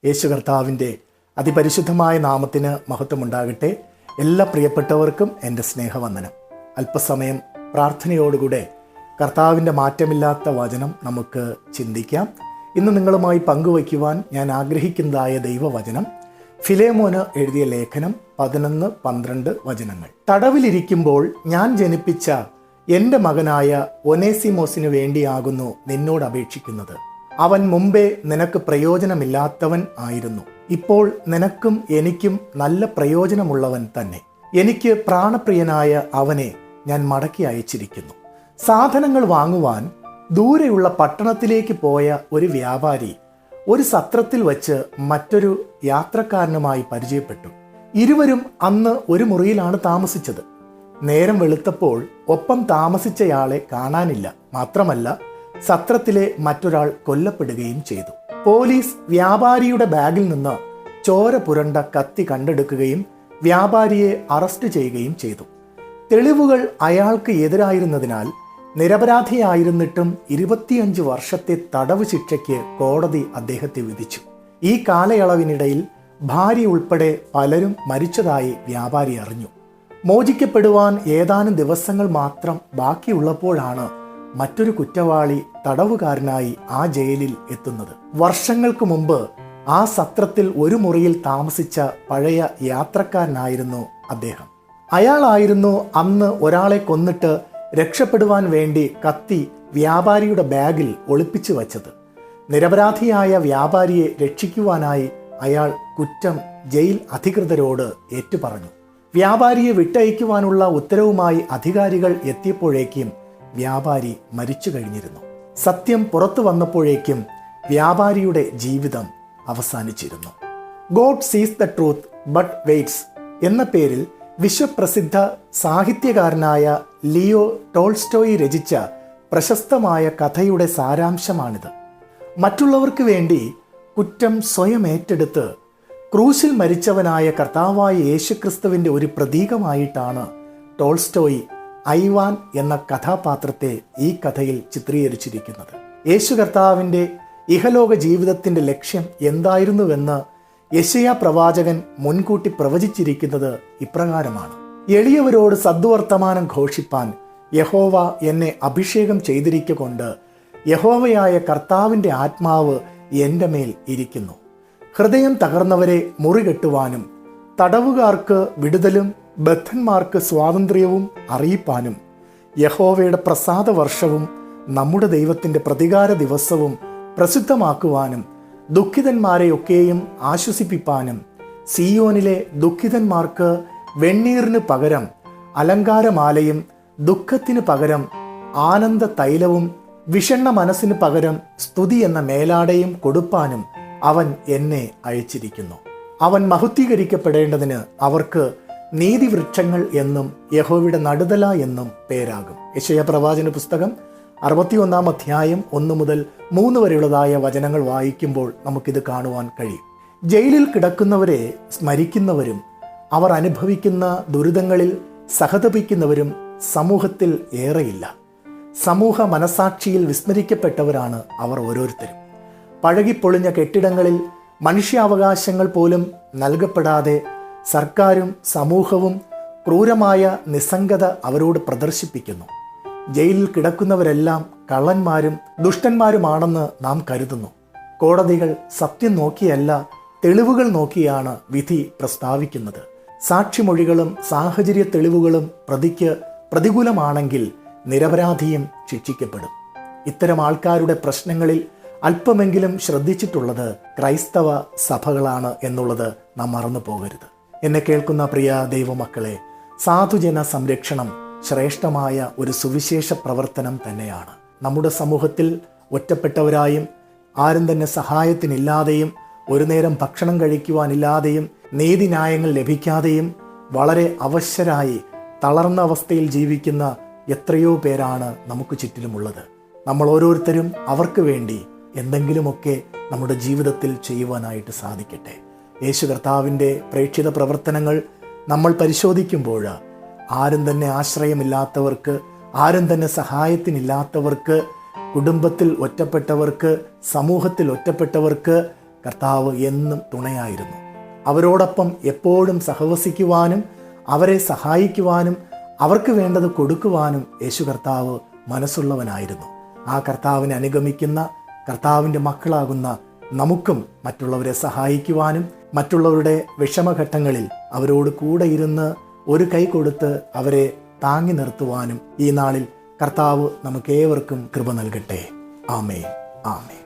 യേശു കർത്താവിൻ്റെ അതിപരിശുദ്ധമായ നാമത്തിന് മഹത്വമുണ്ടാകട്ടെ. എല്ലാ പ്രിയപ്പെട്ടവർക്കും എൻ്റെ സ്നേഹവന്ദനം. അല്പസമയം പ്രാർത്ഥനയോടുകൂടെ കർത്താവിൻ്റെ മാറ്റമില്ലാത്ത വചനം നമുക്ക് ചിന്തിക്കാം. ഇന്ന് നിങ്ങളുമായി പങ്കുവയ്ക്കുവാൻ ഞാൻ ആഗ്രഹിക്കുന്നതായ ദൈവവചനം ഫിലേമോന് എഴുതിയ ലേഖനം 11-12 വചനങ്ങൾ. തടവിലിരിക്കുമ്പോൾ ഞാൻ ജനിപ്പിച്ച എൻ്റെ മകനായ ഒനേസിമോസിനു വേണ്ടിയാകുന്നു നിന്നോട് അപേക്ഷിക്കുന്നത്. അവൻ മുമ്പേ നിനക്ക് പ്രയോജനമില്ലാത്തവൻ ആയിരുന്നു, ഇപ്പോൾ നിനക്കും എനിക്കും നല്ല പ്രയോജനമുള്ളവൻ തന്നെ. എനിക്ക് പ്രാണപ്രിയനായ അവനെ ഞാൻ മടക്കി അയച്ചിരിക്കുന്നു. സാധനങ്ങൾ വാങ്ങുവാൻ ദൂരെയുള്ള പട്ടണത്തിലേക്ക് പോയ ഒരു വ്യാപാരി ഒരു സത്രത്തിൽ വച്ച് മറ്റൊരു യാത്രക്കാരനുമായി പരിചയപ്പെട്ടു. ഇരുവരും അന്ന് ഒരു മുറിയിലാണ് താമസിച്ചത്. നേരം വെളുത്തപ്പോൾ ഒപ്പം താമസിച്ചയാളെ കാണാനില്ല. മാത്രമല്ല, സത്രത്തിലെ മറ്റൊരാൾ കൊല്ലപ്പെടുകയും ചെയ്തു. പോലീസ് വ്യാപാരിയുടെ ബാഗിൽ നിന്ന് ചോര പുരണ്ട കത്തി കണ്ടെടുക്കുകയും വ്യാപാരിയെ അറസ്റ്റ് ചെയ്യുകയും ചെയ്തു. തെളിവുകൾ അയാൾക്ക് എതിരായിരുന്നതിനാൽ നിരപരാധിയായിരുന്നിട്ടും 25 വർഷത്തെ തടവ് ശിക്ഷയ്ക്ക് കോടതി അദ്ദേഹത്തെ വിധിച്ചു. ഈ കാലയളവിനിടയിൽ ഭാര്യ ഉൾപ്പെടെ പലരും മരിച്ചതായി വ്യാപാരി അറിഞ്ഞു. മോചിക്കപ്പെടുവാൻ ഏതാനും ദിവസങ്ങൾ മാത്രം ബാക്കിയുള്ളപ്പോഴാണ് മറ്റൊരു കുറ്റവാളി തടവുകാരനായി ആ ജയിലിൽ എത്തുന്നത്. വർഷങ്ങൾക്ക് മുമ്പ് ആ സത്രത്തിൽ ഒരു മുറിയിൽ താമസിച്ച പഴയ യാത്രക്കാരനായിരുന്നു അദ്ദേഹം. അയാളായിരുന്നു അന്ന് ഒരാളെ കൊന്നിട്ട് രക്ഷപ്പെടുവാൻ വേണ്ടി കത്തി വ്യാപാരിയുടെ ബാഗിൽ ഒളിപ്പിച്ചു വച്ചത്. നിരപരാധിയായ വ്യാപാരിയെ രക്ഷിക്കുവാനായി അയാൾ കുറ്റം ജയിൽ അധികൃതരോട് ഏറ്റുപറഞ്ഞു. വ്യാപാരിയെ വിട്ടയക്കുവാനുള്ള ഉത്തരവുമായി അധികാരികൾ എത്തിയപ്പോഴേക്കും വ്യാപാരി മരിച്ചു കഴിഞ്ഞിരുന്നു. സത്യം പുറത്തു വന്നപ്പോഴേക്കും വ്യാപാരിയുടെ ജീവിതം അവസാനിച്ചിരുന്നു. ഗോഡ് സീസ് ദ ട്രൂത്ത് ബട്ട് വെയ്റ്റ്സ് എന്ന പേരിൽ വിശ്വപ്രസിദ്ധ സാഹിത്യകാരനായ ലിയോ ടോൾസ്റ്റോയി രചിച്ച പ്രശസ്തമായ കഥയുടെ സാരാംശമാണിത്. മറ്റുള്ളവർക്ക് വേണ്ടി കുറ്റം സ്വയം ഏറ്റെടുത്ത് ക്രൂശിൽ മരിച്ചവനായ കർത്താവായ യേശുക്രിസ്തുവിൻ്റെ ഒരു പ്രതീകമായിട്ടാണ് ടോൾസ്റ്റോയി ഐവാൻ എന്ന കഥാപാത്രത്തെ ഈ കഥയിൽ ചിത്രീകരിച്ചിരിക്കുന്നത്. യേശു കർത്താവിൻ്റെ ഇഹലോക ജീവിതത്തിൻ്റെ ലക്ഷ്യം എന്തായിരുന്നുവെന്ന് യെശയ്യാ പ്രവാചകൻ മുൻകൂട്ടി പ്രവചിച്ചിരിക്കുന്നത് ഇപ്രകാരമാണ്: എളിയവരോട് സദ്വർത്തമാനം ഘോഷിപ്പാൻ യഹോവ എന്നെ അഭിഷേകം ചെയ്തിരിക്കൊണ്ട് യഹോവയായ കർത്താവിൻ്റെ ആത്മാവ് എൻ്റെ മേൽ ഇരിക്കുന്നു. ഹൃദയം തകർന്നവരെ മുറികെട്ടുവാനും തടവുകാർക്ക് വിടുതലും ബദ്ധന്മാർക്ക് സ്വാതന്ത്ര്യവും അറിയിപ്പാനും യഹോവയുടെ പ്രസാദ വർഷവും നമ്മുടെ ദൈവത്തിൻ്റെ പ്രതികാര ദിവസവും പ്രസിദ്ധമാക്കുവാനും ദുഃഖിതന്മാരെയൊക്കെയും ആശ്വസിപ്പിപ്പാനും സിയോനിലെ ദുഃഖിതന്മാർക്ക് വെണ്ണീറിന് പകരം അലങ്കാരമാലയും ദുഃഖത്തിന് പകരം ആനന്ദ തൈലവും വിഷണ്ണ മനസ്സിന് പകരം സ്തുതി എന്ന മേലാടയും കൊടുപ്പാനും അവൻ എന്നെ അയച്ചിരിക്കുന്നു. അവൻ മഹത്വീകരിക്കപ്പെടേണ്ടതിന് അവർക്ക് നീതിവൃക്ഷങ്ങൾ എന്നും യഹോവയുടെ നടുതല എന്നും പേരാകും. യെശയ്യാ പ്രവാചന പുസ്തകം 61 അധ്യായം 1 മുതൽ 3 വരെയുള്ളതായ വചനങ്ങൾ വായിക്കുമ്പോൾ നമുക്കിത് കാണുവാൻ കഴിയും. ജയിലിൽ കിടക്കുന്നവരെ സ്മരിക്കുന്നവരും അവർ അനുഭവിക്കുന്ന ദുരിതങ്ങളിൽ സഹതപിക്കുന്നവരും സമൂഹത്തിൽ ഏറെയില്ല. സമൂഹ മനസാക്ഷിയിൽ വിസ്മരിക്കപ്പെട്ടവരാണ് അവർ ഓരോരുത്തരും. പഴകിപ്പൊളിഞ്ഞ കെട്ടിടങ്ങളിൽ മനുഷ്യാവകാശങ്ങൾ പോലും നൽകപ്പെടാതെ സർക്കാരും സമൂഹവും ക്രൂരമായ നിസ്സംഗത അവരോട് പ്രദർശിപ്പിക്കുന്നു. ജയിലിൽ കിടക്കുന്നവരെല്ലാം കള്ളന്മാരും ദുഷ്ടന്മാരുമാണെന്ന് നാം കരുതുന്നു. കോടതികൾ സത്യം നോക്കിയല്ല, തെളിവുകൾ നോക്കിയാണ് വിധി പ്രസ്താവിക്കുന്നത്. സാക്ഷിമൊഴികളും സാഹചര്യ തെളിവുകളും പ്രതിക്ക് പ്രതികൂലമാണെങ്കിൽ നിരപരാധിയും ശിക്ഷിക്കപ്പെടും. ഇത്തരം ആൾക്കാരുടെ പ്രശ്നങ്ങളിൽ അല്പമെങ്കിലും ശ്രദ്ധിച്ചിട്ടുള്ളത് ക്രൈസ്തവ സഭകളാണ് എന്നുള്ളത് നാം മറന്നു പോകരുത്. എന്നെ കേൾക്കുന്ന പ്രിയ ദൈവമക്കളെ, സാധുജന സംരക്ഷണം ശ്രേഷ്ഠമായ ഒരു സുവിശേഷ പ്രവർത്തനം തന്നെയാണ്. നമ്മുടെ സമൂഹത്തിൽ ഒറ്റപ്പെട്ടവരായും ആരും തന്നെ സഹായത്തിനില്ലാതെയും ഒരു നേരം ഭക്ഷണം കഴിക്കുവാനില്ലാതെയും നീതിന്യായങ്ങൾ ലഭിക്കാതെയും വളരെ അവശരായി തളർന്ന അവസ്ഥയിൽ ജീവിക്കുന്ന എത്രയോ പേരാണ് നമുക്ക് ചുറ്റിലുമുള്ളത്. നമ്മൾ ഓരോരുത്തരും അവർക്ക് വേണ്ടി എന്തെങ്കിലുമൊക്കെ നമ്മുടെ ജീവിതത്തിൽ ചെയ്യുവാനായിട്ട് സാധിക്കട്ടെ. യേശു കർത്താവിൻ്റെ പ്രേക്ഷിത പ്രവർത്തനങ്ങൾ നമ്മൾ പരിശോധിക്കുമ്പോൾ ആരും തന്നെ ആശ്രയമില്ലാത്തവർക്ക്, ആരും തന്നെ സഹായത്തിനില്ലാത്തവർക്ക്, കുടുംബത്തിൽ ഒറ്റപ്പെട്ടവർക്ക്, സമൂഹത്തിൽ ഒറ്റപ്പെട്ടവർക്ക്, കർത്താവ് എന്നും തുണയായിരുന്നു. അവരോടൊപ്പം എപ്പോഴും സഹവസിക്കുവാനും അവരെ സഹായിക്കുവാനും അവർക്ക് വേണ്ടത് കൊടുക്കുവാനും യേശു കർത്താവ് മനസ്സുള്ളവനായിരുന്നു. ആ കർത്താവിനെ അനുഗമിക്കുന്ന കർത്താവിൻ്റെ മക്കളാകുന്ന നമുക്കും മറ്റുള്ളവരെ സഹായിക്കുവാനും മറ്റുള്ളവരുടെ വിഷമഘട്ടങ്ങളിൽ അവരോട് കൂടെ ഇരുന്ന് ഒരു കൈ കൊടുത്ത് അവരെ താങ്ങി നിർത്തുവാനും ഈ നാളിൽ കർത്താവ് നമുക്കേവർക്കും കൃപ നൽകട്ടെ. ആമേൻ, ആമേൻ.